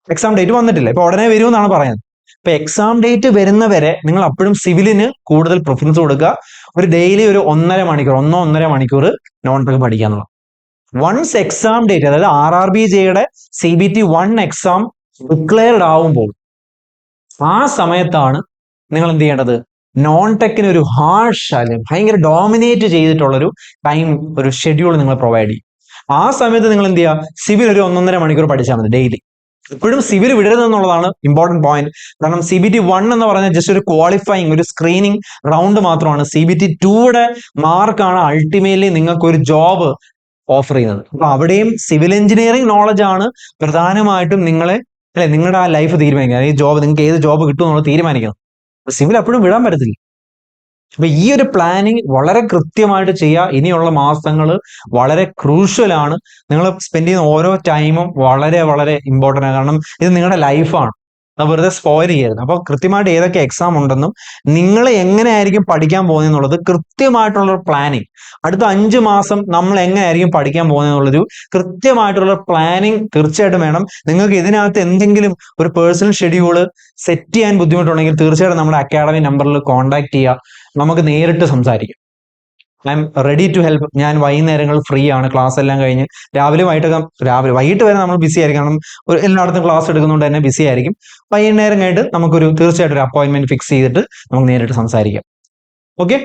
[SPEAKER 1] എക്സാം ഡേറ്റ് വന്നിട്ടില്ല, ഇപ്പൊ ഉടനെ വരുമെന്നാണ് പറയുന്നത്. ഇപ്പൊ എക്സാം ഡേറ്റ് വരുന്നവരെ നിങ്ങൾ അപ്പോഴും സിവിലിന് കൂടുതൽ പ്രിഫറൻസ് കൊടുക്കുക. ഒരു ഡെയിലി ഒരു 1.5 മണിക്കൂർ നോൺ ടെക് പഠിക്കാന്നുള്ളത്. വൺസ് എക്സാം ഡേറ്റ്, അതായത് RRB JEE CBT 1 exam declared ആവുമ്പോൾ ആ സമയത്താണ് നിങ്ങൾ എന്ത് ചെയ്യേണ്ടത്, നോൺ ടെക്കിന് ഒരു ഹാർഷ് അല്ലെങ്കിൽ ഭയങ്കര ഡോമിനേറ്റ് ചെയ്തിട്ടുള്ളൊരു ഒരു ഷെഡ്യൂൾ നിങ്ങൾ പ്രൊവൈഡ് ചെയ്യും. ആ സമയത്ത് നിങ്ങൾ എന്ത് ചെയ്യുക, സിവിൽ ഒരു 1.5 മണിക്കൂർ പഠിച്ചാൽ മതി ഡെയിലി. എപ്പോഴും സിവിൽ വിടരുത് എന്നുള്ളതാണ് ഇമ്പോർട്ടന്റ് പോയിന്റ്. കാരണം CBT 1 എന്ന് പറയുന്നത് ജസ്റ്റ് ഒരു ക്വാളിഫയിങ്, ഒരു സ്ക്രീനിങ് റൗണ്ട് മാത്രമാണ്. CBT 2 മാർക്കാണ് അൾട്ടിമേറ്റ്ലി നിങ്ങൾക്ക് ഒരു ജോബ് ഓഫർ ചെയ്യുന്നത്. അപ്പൊ അവിടെയും സിവിൽ എഞ്ചിനീയറിംഗ് നോളജ് ആണ് പ്രധാനമായിട്ടും നിങ്ങളുടെ ആ ലൈഫ് തീരുമാനിക്കുന്നത്. ഈ ജോബ് നിങ്ങൾക്ക് ഏത് ജോബ് കിട്ടും എന്നുള്ളത് തീരുമാനിക്കുന്നത്. സിവിൽ എപ്പോഴും വിടാൻ പറ്റത്തില്ല. അപ്പൊ ഈ ഒരു പ്ലാനിങ് വളരെ കൃത്യമായിട്ട് ചെയ്യുക. ഇനിയുള്ള മാസങ്ങൾ വളരെ ക്രൂഷ്യൽ ആണ്. നിങ്ങൾ സ്പെൻഡ് ചെയ്യുന്ന ഓരോ ടൈമും വളരെ വളരെ ഇമ്പോർട്ടൻ്റ് ആണ്. കാരണം ഇത് നിങ്ങളുടെ ലൈഫാണ്, അത് വെറുതെ സ്പോയിൽ ചെയ്യരുത്. അപ്പൊ കൃത്യമായിട്ട് ഏതൊക്കെ എക്സാം ഉണ്ടെന്നും നിങ്ങൾ എങ്ങനെയായിരിക്കും പഠിക്കാൻ പോകുന്നതെന്നുള്ളത് കൃത്യമായിട്ടുള്ള പ്ലാനിങ്, അടുത്ത 5 മാസം നമ്മൾ എങ്ങനെയായിരിക്കും പഠിക്കാൻ പോകുന്നതെന്നുള്ളൊരു കൃത്യമായിട്ടുള്ള പ്ലാനിങ് തീർച്ചയായിട്ടും വേണം. നിങ്ങൾക്ക് ഇതിനകത്ത് എന്തെങ്കിലും ഒരു പേഴ്സണൽ ഷെഡ്യൂള് സെറ്റ് ചെയ്യാൻ ബുദ്ധിമുട്ടുണ്ടെങ്കിൽ തീർച്ചയായിട്ടും നമ്മുടെ അക്കാഡമി നമ്പറിൽ കോൺടാക്ട് ചെയ്യുക. നമുക്ക് നേരിട്ട് സംസാരിക്കാം. I'm ready to help. ഞാൻ വൈകുന്നേരങ്ങൾ ഫ്രീ ആണ്, ക്ലാസ് എല്ലാം കഴിഞ്ഞ് രാവിലെ വൈകിട്ട് വരെ നമ്മൾ ബിസി ആയിരിക്കും. കാരണം എല്ലായിടത്തും ക്ലാസ് എടുക്കുന്നതുകൊണ്ട് തന്നെ ബിസി ആയിരിക്കും. വൈകുന്നേരം കഴിഞ്ഞിട്ട് നമുക്കൊരു തീർച്ചയായിട്ടും ഒരു അപ്പോയിന്റ്മെന്റ് ഫിക്സ് ചെയ്തിട്ട് നമുക്ക് നേരിട്ട് സംസാരിക്കാം. ഓക്കെ,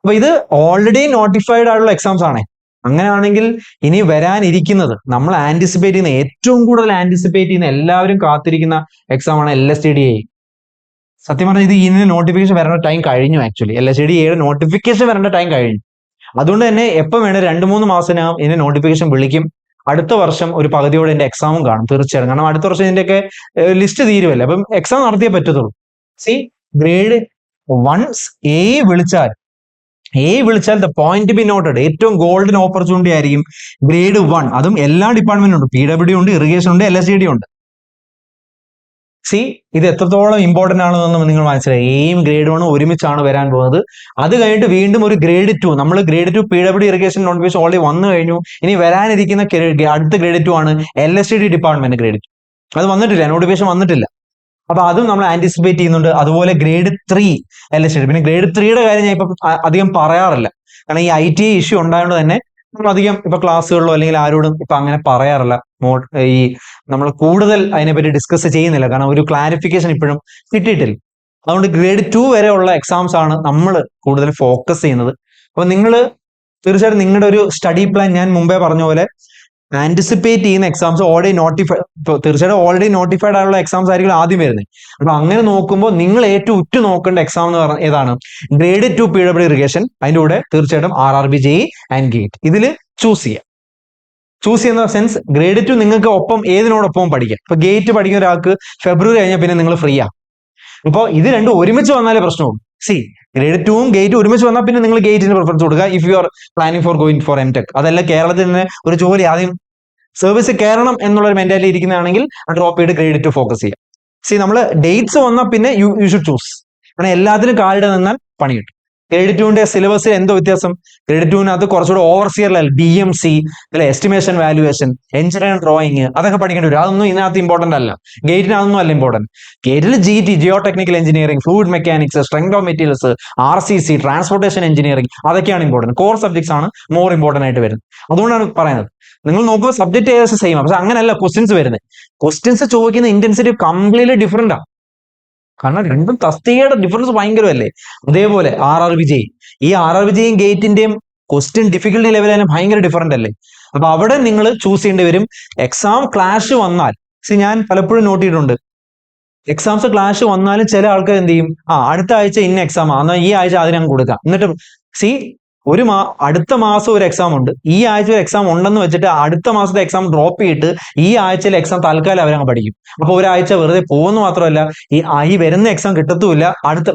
[SPEAKER 1] അപ്പൊ ഇത് ഓൾറെഡി നോട്ടിഫൈഡ് ആയിട്ടുള്ള എക്സാംസ് ആണ്. അങ്ങനെയാണെങ്കിൽ ഇനി വരാനിരിക്കുന്നത് നമ്മൾ ആന്റിസിപ്പേറ്റ് ചെയ്യുന്ന, ഏറ്റവും കൂടുതൽ ആന്റിസിപ്പേറ്റ് ചെയ്യുന്ന, എല്ലാവരും കാത്തിരിക്കുന്ന എക്സാം ആണ് LSTDA. സത്യം പറഞ്ഞാൽ ഇത് ഇതിന് നോട്ടിഫിക്കേഷൻ വരേണ്ട ടൈം കഴിഞ്ഞു. ആക്ച്വലി LSTDA നോട്ടിഫിക്കേഷൻ വരേണ്ട ടൈം കഴിഞ്ഞു. അതുകൊണ്ട് തന്നെ എപ്പം വേണം 2-3 മാസത്തിനകം ഇതിന്റെ നോട്ടിഫിക്കേഷൻ വിളിക്കും. അടുത്ത വർഷം ഒരു പകുതിയോടെ ഇതിന്റെ എക്സാമും കാണും തീർച്ചയായും. കാരണം അടുത്ത വർഷം ഇതിന്റെയൊക്കെ ലിസ്റ്റ് തീരുമല്ലേ, അപ്പം എക്സാം നടത്തിയേ പറ്റത്തുള്ളൂ. സി, ഗ്രേഡ് 1 എ വിളിച്ചാൽ ദ പോയിന്റ് ബി നോട്ടഡ്, ഏറ്റവും ഗോൾഡൻ ഓപ്പർച്യൂണിറ്റി ആയിരിക്കും ഗ്രേഡ് 1. അതും എല്ലാ ഡിപ്പാർട്ട്മെന്റും ഉണ്ട്, PWD ഉണ്ട്, ഇറിഗേഷൻ ഉണ്ട്, LSTD ഉണ്ട്. സി, ഇത് എത്രത്തോളം ഇമ്പോർട്ടന്റ് ആണെന്ന് നിങ്ങൾ മനസ്സിലായി. എയും ഗ്രേഡ് 1 ഒരുമിച്ചാണ് വരാൻ പോകുന്നത്. അത് കഴിഞ്ഞിട്ട് വീണ്ടും ഒരു ഗ്രേഡ് 2, നമ്മൾ grade 2 PWD irrigation notification already വന്നു കഴിഞ്ഞു. ഇനി വരാനിരിക്കുന്ന അടുത്ത ഗ്രേഡ് 2 ആണ് LSTD ഡിപ്പാർട്ട്മെന്റ് ഗ്രേഡ് 2. അത് വന്നിട്ടില്ല, നോട്ടിഫിക്കേഷൻ വന്നിട്ടില്ല. അപ്പൊ അതും നമ്മൾ ആന്റിസിപ്പേറ്റ് ചെയ്യുന്നുണ്ട്. അതുപോലെ ഗ്രേഡ് 3 LSTD. പിന്നെ ഗ്രേഡ് 3യുടെ കാര്യം ഞാൻ ഇപ്പൊ അധികം പറയാറില്ല, കാരണം ഈ ITI ഇഷ്യൂ ഉണ്ടായതുകൊണ്ട് തന്നെ നമ്മൾ അധികം ഇപ്പൊ ക്ലാസ്സുകളിലോ അല്ലെങ്കിൽ ആരോടും ഇപ്പൊ അങ്ങനെ പറയാറില്ല. ഈ നമ്മൾ കൂടുതൽ അതിനെപ്പറ്റി ഡിസ്കസ് ചെയ്യുന്നില്ല, കാരണം ഒരു ക്ലാരിഫിക്കേഷൻ ഇപ്പോഴും കിട്ടിയിട്ടില്ല. അതുകൊണ്ട് ഗ്രേഡ് 2 വരെയുള്ള എക്സാംസ് ആണ് നമ്മൾ കൂടുതൽ ഫോക്കസ് ചെയ്യുന്നത്. അപ്പൊ നിങ്ങൾ തീർച്ചയായിട്ടും നിങ്ങളുടെ ഒരു സ്റ്റഡി പ്ലാൻ, ഞാൻ മുമ്പേ പറഞ്ഞ പോലെ ആന്റിസിപ്പേറ്റ് ചെയ്യുന്ന എക്സാംസ് തീർച്ചയായിട്ടും ഓൾറെഡി നോട്ടിഫൈഡ് ആയുള്ള എക്സാംസ് ആയിരിക്കും ആദ്യം വരുന്നത്. അപ്പൊ അങ്ങനെ നോക്കുമ്പോൾ നിങ്ങൾ ഏറ്റവും ഉറ്റു നോക്കേണ്ട എക്സാം എന്ന് പറഞ്ഞാൽ ഏതാണ്? Grade 2 PWD irrigation. അതിന്റെ കൂടെ തീർച്ചയായിട്ടും RRB JEE ആൻഡ് ഗേറ്റ്. ഇതിൽ ചൂസ് ചെയ്യുന്ന സെൻസ് ഗ്രേഡ് 2 നിങ്ങൾക്ക് ഒപ്പം ഏതിനോടൊപ്പം പഠിക്കാം. ഇപ്പൊ ഗേറ്റ് പഠിക്കുന്ന ഒരാൾക്ക് ഫെബ്രുവരി കഴിഞ്ഞാൽ പിന്നെ നിങ്ങൾ ഫ്രീ ആ. അപ്പോൾ ഇത് രണ്ടും ഒരുമിച്ച് വന്നാലേ പ്രശ്നമുള്ളൂ. സി, ഗ്രേഡ് 2ഉം ഗേറ്റ് ഒരുമിച്ച് വന്നാൽ പിന്നെ നിങ്ങൾ ഗേറ്റിന് പ്രിഫറൻസ് കൊടുക്കുക if you are planning for going for MTech. അതല്ല കേരളത്തിൽ തന്നെ ഒരു ജോലി ആദ്യം സർവീസ് കയറണം എന്നുള്ളൊരു മെന്റാലിറ്റി ഇരിക്കുന്നതാണെങ്കിൽ ഡ്രോപ്പ് ചെയ്ത് ഗ്രേഡ് 2 ഫോക്കസ് ചെയ്യാം. സി, നമ്മൾ ഡേറ്റ്സ് വന്നാൽ പിന്നെ യു ഷുഡ് ചൂസ്. കാരണം എല്ലാത്തിനും കാലിടെ നിന്നാൽ പണി കിട്ടും. ഗ്രേഡ് 2ന്റെ സിലബസിൽ എന്തോ വ്യത്യാസം? ഗ്രേഡ് 2വിനകത്ത് കുറച്ചുകൂടെ ഓവർസിയർ ലെവൽ, BMC അല്ലെ, എസ്റ്റിമേഷൻ വാല്യുവേഷൻ, എഞ്ചിനീയറിംഗ് ഡ്രോയിങ്, അതൊക്കെ പഠിക്കേണ്ടി വരും. അതൊന്നും ഇതിനകത്ത് ഇമ്പോർട്ടന്റ് അല്ല. ഗേറ്റിന് അതൊന്നും അല്ല ഇമ്പോർട്ടന്റ്. ഗേറ്റിൽ GT, Jio technical engineering, fluid mechanics, strength of materials, RCC, transportation engineering, അതൊക്കെയാണ് ഇമ്പോർട്ടന്റ്. കോർ സബ്ജക്ട്സ് ആണ് മോർ ഇമ്പോർട്ടന്റ് ആയിട്ട് വരുന്നത്. അതുകൊണ്ടാണ് പറയുന്നത്. നിങ്ങൾ നോക്കുമ്പോൾ സബ്ജക്ട് ഏകദേശം സെയിം ആണ്, പക്ഷെ അങ്ങനെയല്ല ക്വസ്റ്റ്യൻസ് വരുന്നത്. ക്വസ്റ്റ്യൻസ് ചോദിക്കുന്ന ഇന്റൻസിറ്റി കംപ്ലീറ്റ്ലി ഡിഫറെന്റ് ആണ്. കാരണം രണ്ടും തസ്തികയുടെ ഡിഫറൻസ് ഭയങ്കരമല്ലേ. അതേപോലെ RRB JEE, ഈ RRB JEE ഗേറ്റിന്റെയും ക്വസ്റ്റ്യൻ ഡിഫിക്കൽട്ടി ലെവൽ തന്നെ ഭയങ്കര ഡിഫറെന്റ് അല്ലേ. അപ്പൊ അവിടെ നിങ്ങൾ ചൂസ് ചെയ്യേണ്ടി വരും. എക്സാം ക്ലാഷ് വന്നാൽ, ഞാൻ പലപ്പോഴും നോട്ട് ചെയ്തിട്ടുണ്ട്, എക്സാംസ് ക്ലാഷ് വന്നാലും ചില ആൾക്കാർ എന്ത് ചെയ്യും, അടുത്ത ആഴ്ച ഇന്ന എക്സാം എന്നാൽ ഈ ആഴ്ച അതിനങ്ങ് കൊടുക്കാം. എന്നിട്ട് അടുത്ത മാസം ഒരു എക്സാം ഉണ്ട്, ഈ ആഴ്ച ഒരു എക്സാം ഉണ്ടെന്ന് വെച്ചിട്ട് അടുത്ത മാസത്തെ എക്സാം ഡ്രോപ്പ് ചെയ്തിട്ട് ഈ ആഴ്ചയിലെ എക്സാം തൽക്കാലം അവരങ്ങ് പഠിക്കും. അപ്പൊ ഒരാഴ്ച വെറുതെ പോകുന്നു മാത്രമല്ല, ഈ വരുന്ന എക്സാം കിട്ടത്തുമില്ല,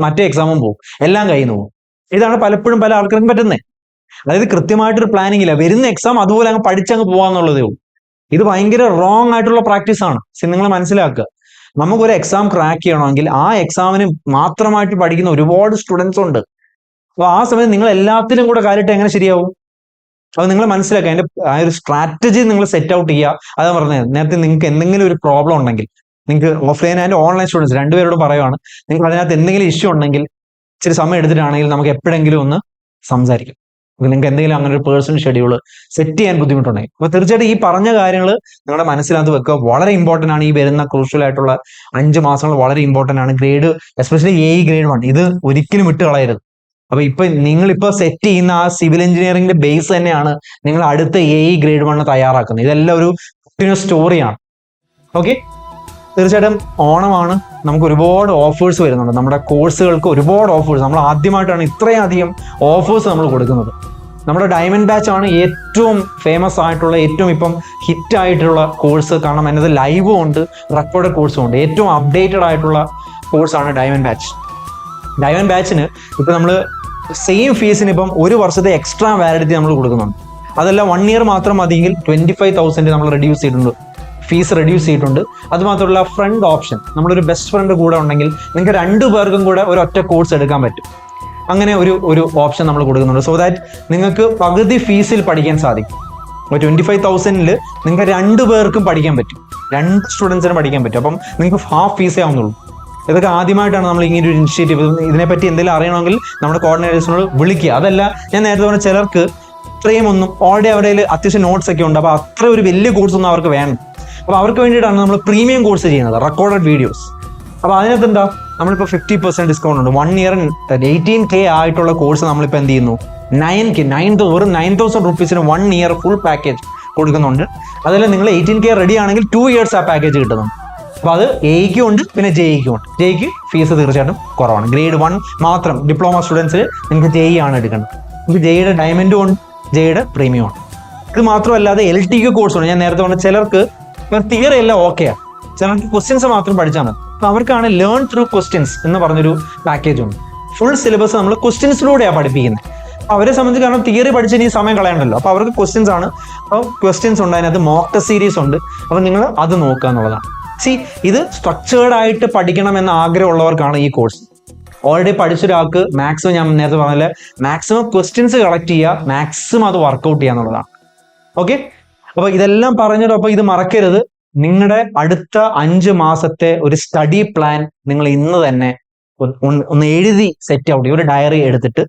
[SPEAKER 1] മറ്റേ എക്സാമും പോകും, എല്ലാം കയ്യിൽ നിന്ന് പോകും. ഇതാണ് പലപ്പോഴും പല ആൾക്കാർക്കും പറ്റുന്നത്. അതായത് കൃത്യമായിട്ടൊരു പ്ലാനിങ് ഇല്ല, വരുന്ന എക്സാം അതുപോലെ അങ്ങ് പഠിച്ചങ്ങ് പോവാന്നുള്ളതേ ഉള്ളൂ. ഇത് ഭയങ്കര റോങ് ആയിട്ടുള്ള പ്രാക്ടീസ് ആണ്. നിങ്ങൾ മനസ്സിലാക്കുക, നമുക്കൊരു എക്സാം ക്രാക്ക് ചെയ്യണമെങ്കിൽ ആ എക്സാമിന് മാത്രമായിട്ട് പഠിക്കുന്ന ഒരുപാട് സ്റ്റുഡൻസ് ഉണ്ട്. അപ്പൊ ആ സമയത്ത് നിങ്ങൾ എല്ലാത്തിലും കൂടെ കാര്യമായിട്ട് എങ്ങനെ ശരിയാവും? അത് നിങ്ങൾ മനസ്സിലാക്കുക. അതിന്റെ ആ ഒരു സ്ട്രാറ്റജി നിങ്ങൾ സെറ്റ് ഔട്ട് ചെയ്യുക. അതാ പറഞ്ഞത് നേരത്തെ, നിങ്ങൾക്ക് എന്തെങ്കിലും ഒരു പ്രോബ്ലം ഉണ്ടെങ്കിൽ, നിങ്ങൾക്ക് ഓഫ്ലൈൻ ആൻഡ് ഓൺലൈൻ സ്റ്റുഡൻസ് രണ്ടുപേരോടും പറയുവാണ്, നിങ്ങൾക്ക് അതിനകത്ത് എന്തെങ്കിലും ഇഷ്യൂ ഉണ്ടെങ്കിൽ ഇച്ചിരി സമയം എടുത്തിട്ടാണെങ്കിൽ നമുക്ക് എപ്പോഴെങ്കിലും ഒന്ന് സംസാരിക്കാം. നിങ്ങൾക്ക് എന്തെങ്കിലും അങ്ങനെ ഒരു പേഴ്സണൽ ഷെഡ്യൂൾ സെറ്റ് ചെയ്യാൻ ബുദ്ധിമുട്ടുണ്ടെങ്കിൽ, അപ്പൊ തീർച്ചയായിട്ടും ഈ പറഞ്ഞ കാര്യങ്ങൾ നിങ്ങളുടെ മനസ്സിനകത്ത് വെക്കുക. വളരെ ഇമ്പോർട്ടന്റ് ആണ്. ഈ വരുന്ന ക്രൂഷ്യൽ ആയിട്ടുള്ള 5 മാസങ്ങൾ വളരെ ഇമ്പോർട്ടന്റ് ആണ്. ഗ്രേഡ് എസ്പെഷ്യലി AE ഗ്രേഡ് 1 ഇത് ഒരിക്കലും വിട്ട് കളയരുത്. അപ്പൊ നിങ്ങളിപ്പോ സെറ്റ് ചെയ്യുന്ന ആ സിവിൽ എഞ്ചിനീയറിംഗിന്റെ ബേസ് തന്നെയാണ് നിങ്ങൾ അടുത്ത AE ഗ്രേഡ് 1 തയ്യാറാക്കുന്നത്. ഇതെല്ലാം ഒരു കണ്ടിന്യൂസ് സ്റ്റോറിയാണ്. ഓക്കെ, തീർച്ചയായിട്ടും ഓണമാണ്, നമുക്ക് ഒരുപാട് ഓഫേഴ്സ് വരുന്നുണ്ട്. നമ്മുടെ കോഴ്സുകൾക്ക് ഒരുപാട് ഓഫേഴ്സ്, നമ്മൾ ആദ്യമായിട്ടാണ് ഇത്രയും അധികം ഓഫേഴ്സ് നമ്മൾ കൊടുക്കുന്നത്. നമ്മുടെ ഡയമണ്ട് ബാച്ച് ആണ് ഏറ്റവും ഫേമസ് ആയിട്ടുള്ള, ഏറ്റവും ഇപ്പം ഹിറ്റ് ആയിട്ടുള്ള കോഴ്സ്. കാരണം അതിനകത്ത് ലൈവും ഉണ്ട്, റെക്കോർഡ് കോഴ്സും ഉണ്ട്. ഏറ്റവും അപ്ഡേറ്റഡ് ആയിട്ടുള്ള കോഴ്സാണ് ഡയമണ്ട് ബാച്ച്. ഡയമണ്ട് ബാച്ചിന് ഇപ്പൊ നമ്മൾ സെയിം ഫീസിന് ഇപ്പം 1 വർഷത്തെ എക്സ്ട്രാ വാലിഡിറ്റി നമ്മൾ കൊടുക്കുന്നുണ്ട്. അതല്ല 1 ഇയർ മാത്രം മതിയെങ്കിൽ 25,000 നമ്മൾ റെഡ്യൂസ് ചെയ്തിട്ടുണ്ട്, ഫീസ് റെഡ്യൂസ് ചെയ്തിട്ടുണ്ട്. അതുമാത്രമല്ല ഫ്രണ്ട് ഓപ്ഷൻ, നമ്മളൊരു ബെസ്റ്റ് ഫ്രണ്ട് കൂടെ ഉണ്ടെങ്കിൽ നിങ്ങൾക്ക് 2 പേർക്കും കൂടെ ഒരു ഒറ്റ കോഴ്സ് എടുക്കാൻ പറ്റും. അങ്ങനെ ഒരു ഓപ്ഷൻ നമ്മൾ കൊടുക്കുന്നുണ്ട്. സോ ദാറ്റ് നിങ്ങൾക്ക് പകുതി ഫീസിൽ പഠിക്കാൻ സാധിക്കും. അപ്പോൾ 25,000-ൽ നിങ്ങൾക്ക് 2 പേർക്കും പഠിക്കാൻ പറ്റും, 2 സ്റ്റുഡൻസിന് പഠിക്കാൻ പറ്റും. അപ്പം നിങ്ങൾക്ക് ഹാഫ് ഫീസേ ആവുന്നുള്ളൂ. ഇതൊക്കെ ആദ്യമായിട്ടാണ് നമ്മൾ ഇങ്ങനെ ഒരു ഇനിഷ്യേറ്റീവ്. ഇതിനെപ്പറ്റി എന്തെങ്കിലും അറിയണമെങ്കിൽ നമ്മുടെ കോർഡിനേറ്റേഴ്സിനോട് വിളിക്കുക. അതല്ല, ഞാൻ നേരത്തെ പറഞ്ഞ ചിലർക്ക് ഇത്രയും ഒന്നും ഓൾറെഡി അവരുടെ അത്യാവശ്യം നോട്ട്സ് ഒക്കെ ഉണ്ട്, അപ്പോൾ അത്ര ഒരു വലിയ കോഴ്സ് ഒന്നും അവർക്ക് വേണം. അപ്പോൾ അവർക്ക് വേണ്ടിയിട്ടാണ് നമ്മൾ പ്രീമിയം കോഴ്സ് ചെയ്യുന്നത്, റെക്കോർഡഡ് വീഡിയോസ്. അപ്പോൾ അതിനകത്ത് എന്താ, നമ്മളിപ്പോൾ 50% ഡിസ്കൗണ്ട് ഉണ്ട്. 1 ഇയർ 18K ആയിട്ടുള്ള കോഴ്സ് നമ്മളിപ്പോൾ എന്ത് ചെയ്യുന്നു, 9K വെറും 9,000 റുപ്പീസിന് 1 ഇയർ ഫുൾ പാക്കേജ് കൊടുക്കുന്നുണ്ട്. അതിൽ നിങ്ങൾ 18K റെഡി ആണെങ്കിൽ 2 ഇയേഴ്സ് ആ പാക്കേജ് കിട്ടുന്നുണ്ട്. അപ്പോൾ അത് എയ്ക്കും ഉണ്ട്, പിന്നെ ജെയ്ക്കും ഉണ്ട്. ജെയ്ക്ക് ഫീസ് തീർച്ചയായിട്ടും കുറവാണ്. ഗ്രേഡ് 1 മാത്രം ഡിപ്ലോമ സ്റ്റുഡൻസിൽ നിങ്ങൾക്ക് ജെയ് ആണ് എടുക്കേണ്ടത്. നിങ്ങൾക്ക് ജെയ്യുടെ ഡയമണ്ടും ഉണ്ട്, ജെയ്യുടെ പ്രീമിയം ഉണ്ട്. ഇത് മാത്രമല്ലാതെ LTQ കോഴ്സ് ഉണ്ട്. ഞാൻ നേരത്തെ പറഞ്ഞ ചിലർക്ക് തിയറി എല്ലാം ഓക്കെയാണ്, ചിലർക്ക് ക്വസ്റ്റ്യൻസ് മാത്രം പഠിച്ചാൽ മതി. അപ്പോൾ അവർക്കാണ് ലേൺ ത്രൂ ക്വസ്റ്റ്യൻസ് എന്ന് പറഞ്ഞൊരു പാക്കേജ് ഉണ്ട്. ഫുൾ സിലബസ് നമ്മൾ ക്വസ്റ്റ്യൻസിലൂടെയാണ് പഠിപ്പിക്കുന്നത്. അവരെ സംബന്ധിച്ച്, കാരണം തിയറി പഠിച്ച് ഇനി സമയം കളയണ്ടല്ലോ, അപ്പോൾ അവർക്ക് ക്വസ്റ്റ്യൻസ് ആണ്. അപ്പോൾ ക്വസ്റ്റ്യൻസ് ഉണ്ട്, അതിനകത്ത് മോക്ക് ടെസ്റ്റ് സീരീസ് ഉണ്ട്. അപ്പോൾ നിങ്ങൾ അത് നോക്കുക എന്നുള്ളതാണ്. ഇത് സ്ട്രക്ചേർഡ് ആയിട്ട് പഠിക്കണമെന്ന് ആഗ്രഹമുള്ളവർക്കാണ് ഈ കോഴ്സ്. ഓൾറെഡി പഠിച്ചൊരാൾക്ക് മാക്സിമം, ഞാൻ നേരത്തെ പറഞ്ഞാൽ മാക്സിമം ക്വസ്റ്റ്യൻസ് കളക്ട് ചെയ്യുക, മാക്സിമം അത് വർക്കൗട്ട് ചെയ്യുക എന്നുള്ളതാണ്. ഓക്കെ, അപ്പോൾ ഇതെല്ലാം പറഞ്ഞിട്ട്, അപ്പോൾ ഇത് മറക്കരുത്. നിങ്ങളുടെ അടുത്ത 5 മാസത്തെ ഒരു സ്റ്റഡി പ്ലാൻ നിങ്ങൾ ഇന്ന് തന്നെ ഒന്ന് എഴുതി സെറ്റ് ഔട്ട് ചെയ്യുക. ഒരു ഡയറി എടുത്തിട്ട്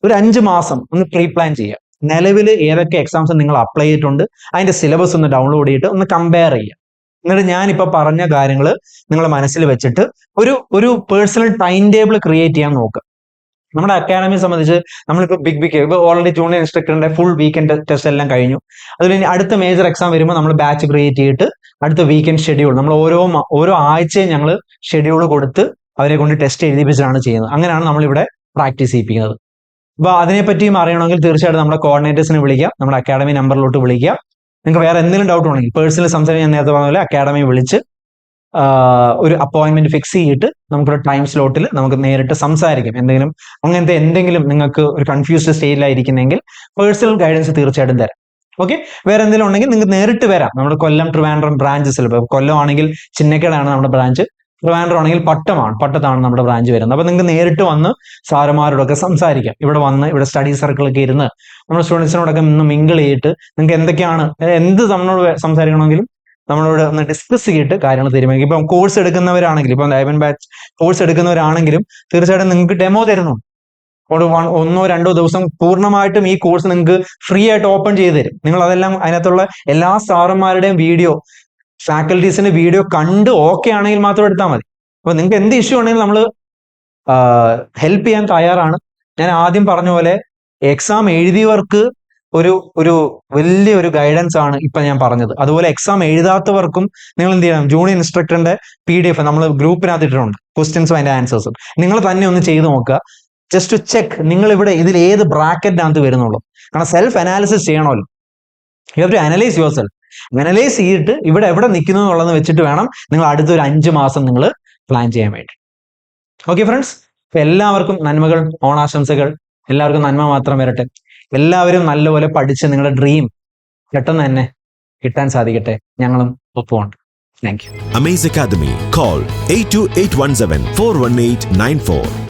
[SPEAKER 1] ഒരു 5 മാസം ഒന്ന് പ്രീ പ്ലാൻ ചെയ്യുക. നിലവിൽ ഏതൊക്കെ എക്സാംസ് നിങ്ങൾ അപ്ലൈ ചെയ്തിട്ടുണ്ട്, അതിന്റെ സിലബസ് ഒന്ന് ഡൗൺലോഡ് ചെയ്തിട്ട് ഒന്ന് കമ്പയർ ചെയ്യുക. എന്നിട്ട് ഞാനിപ്പോൾ പറഞ്ഞ കാര്യങ്ങൾ നിങ്ങൾ മനസ്സിൽ വെച്ചിട്ട് ഒരു പേഴ്സണൽ ടൈം ടേബിൾ ക്രിയേറ്റ് ചെയ്യാൻ നോക്കുക. നമ്മുടെ അക്കാഡമിയെ സംബന്ധിച്ച് നമ്മളിപ്പോൾ ഇപ്പോൾ ഓൾറെഡി ജൂനിയർ ഇൻസ്ട്രക്ടറിന്റെ ഫുൾ വീക്കെൻഡ് ടെസ്റ്റ് എല്ലാം കഴിഞ്ഞു. അതിൽ ഇനി അടുത്ത മേജർ എക്സാം വരുമ്പോൾ നമ്മൾ ബാച്ച് ക്രിയേറ്റ് ചെയ്തിട്ട് അടുത്ത വീക്കെൻഡ് ഷെഡ്യൂൾ നമ്മൾ ഓരോ ആഴ്ചയും ഞങ്ങൾ ഷെഡ്യൂൾ കൊടുത്ത് അവരെ കൊണ്ട് ടെസ്റ്റ് എഴുതിപ്പിച്ചാണ് ചെയ്യുന്നത്. അങ്ങനെയാണ് നമ്മളിവിടെ പ്രാക്ടീസ് ചെയ്യിപ്പിക്കുന്നത്. അപ്പോൾ അതിനെപ്പറ്റിയും അറിയണമെങ്കിൽ തീർച്ചയായിട്ടും നമ്മുടെ കോർഡിനേറ്റേഴ്സിനെ വിളിക്കുക, നമ്മുടെ അക്കാഡമി നമ്പറിലോട്ട് വിളിക്കുക. നിങ്ങൾക്ക് വേറെ എന്തെങ്കിലും ഡൗട്ട് ഉണ്ടെങ്കിൽ പേഴ്സണൽ സംസാരിക്കാൻ, ഞാൻ നേരത്തെ പറഞ്ഞ പോലെ അക്കാഡമി വിളിച്ച് ഒരു അപ്പോയിന്റ്മെന്റ് ഫിക്സ് ചെയ്തിട്ട് നമുക്കൊരു ടൈം സ്ലോട്ടിൽ നമുക്ക് നേരിട്ട് സംസാരിക്കാം. എന്തെങ്കിലും നിങ്ങൾക്ക് ഒരു കൺഫ്യൂസ്ഡ് സ്റ്റേജിലായിരിക്കുന്നെങ്കിൽ പേഴ്സണൽ ഗൈഡൻസ് തീർച്ചയായിട്ടും തരാം. ഓക്കെ, വേറെ എന്തെങ്കിലും ഉണ്ടെങ്കിൽ നിങ്ങൾക്ക് നേരിട്ട് വരാം. നമ്മുടെ കൊല്ലം, ട്രിവാൻഡ്രം ബ്രാഞ്ചസിൽ. കൊല്ലം ആണെങ്കിൽ ചിന്നക്കടയാണ് നമ്മുടെ ബ്രാഞ്ച്, ട്രിവാൻഡ്രം ആണെങ്കിൽ പട്ടത്താണ് നമ്മുടെ ബ്രാഞ്ച് വരുന്നത്. അപ്പൊ നിങ്ങൾക്ക് നേരിട്ട് വന്ന് സാറുമാരോടൊക്കെ സംസാരിക്കാം. ഇവിടെ സ്റ്റഡി സർക്കിളൊക്കെ ഇരുന്ന് നമ്മുടെ സ്റ്റുഡൻസിനോടൊക്കെ ഒന്ന് മിങ്കിൾ ചെയ്തിട്ട് നിങ്ങൾക്ക് എന്തൊക്കെയാണ്, നമ്മളോട് സംസാരിക്കണമെങ്കിലും നമ്മളോട് ഒന്ന് ഡിസ്കസ് ചെയ്തിട്ട് കാര്യങ്ങൾ തീരുമാനിക്കും. ഇപ്പം കോഴ്സ് എടുക്കുന്നവരാണെങ്കിലും, ഇപ്പം ഡയമണ്ട് ബാച്ച് കോഴ്സ് എടുക്കുന്നവരാണെങ്കിലും തീർച്ചയായിട്ടും നിങ്ങൾക്ക് ഡെമോ തരുന്നു. 1-2 ദിവസം പൂർണ്ണമായിട്ടും ഈ കോഴ്സ് നിങ്ങൾക്ക് ഫ്രീ ആയിട്ട് ഓപ്പൺ ചെയ്ത് തരും. നിങ്ങൾ അതെല്ലാം അതിനകത്തുള്ള എല്ലാ സാറന്മാരുടെയും വീഡിയോ, ഫാക്കൽറ്റീസിന്റെ വീഡിയോ കണ്ട് ഓക്കെ ആണെങ്കിൽ മാത്രം എടുത്താൽ മതി. അപ്പൊ നിങ്ങൾക്ക് എന്ത് ഇഷ്യൂ ആണെങ്കിലും നമ്മൾ ഹെൽപ്പ് ചെയ്യാൻ തയ്യാറാണ്. ഞാൻ ആദ്യം പറഞ്ഞ പോലെ എക്സാം എഴുതിയവർക്ക് ഒരു വലിയൊരു ഗൈഡൻസ് ആണ് ഇപ്പൊ ഞാൻ പറഞ്ഞത്. അതുപോലെ എക്സാം എഴുതാത്തവർക്കും നിങ്ങൾ എന്ത് ചെയ്യണം, ജൂനിയർ ഇൻസ്ട്രക്ടറിന്റെ PDF നമ്മൾ ഗ്രൂപ്പിനകത്ത് ഇട്ടിട്ടുണ്ട്, ക്വസ്റ്റ്യൻസും അതിന്റെ ആൻസേഴ്സും. നിങ്ങൾ തന്നെ ഒന്ന് ചെയ്ത് നോക്കുക, ജസ്റ്റ് ടു ചെക്ക് നിങ്ങൾ ഇവിടെ ഇതിൽ ഏത് ബ്രാക്കറ്റിനകത്ത് വരുന്നുള്ളൂ. കാരണം സെൽഫ് അനാലിസിസ് ചെയ്യണമല്ലോ. You have to analyse yourself. Analyse ചെയ്തിട്ട് ഇവിടെ എവിടെ നിൽക്കുന്നു എന്നുള്ളത് വെച്ചിട്ട് വേണം നിങ്ങൾ അടുത്തൊരു 5 മാസം നിങ്ങൾ പ്ലാൻ ചെയ്യാൻ വേണ്ടി. ഓക്കെ ഫ്രണ്ട്സ്, എല്ലാവർക്കും നന്മകൾ, ഓണാശംസകൾ. എല്ലാവർക്കും നന്മ മാത്രം വരട്ടെ. എല്ലാവരും നല്ലപോലെ പഠിച്ച് നിങ്ങളുടെ ഡ്രീം പെട്ടെന്ന് തന്നെ കിട്ടാൻ സാധിക്കട്ടെ. ഞങ്ങളും ഒപ്പമുണ്ട്. Thank you.
[SPEAKER 2] Amaze Academy. Call 8281741894.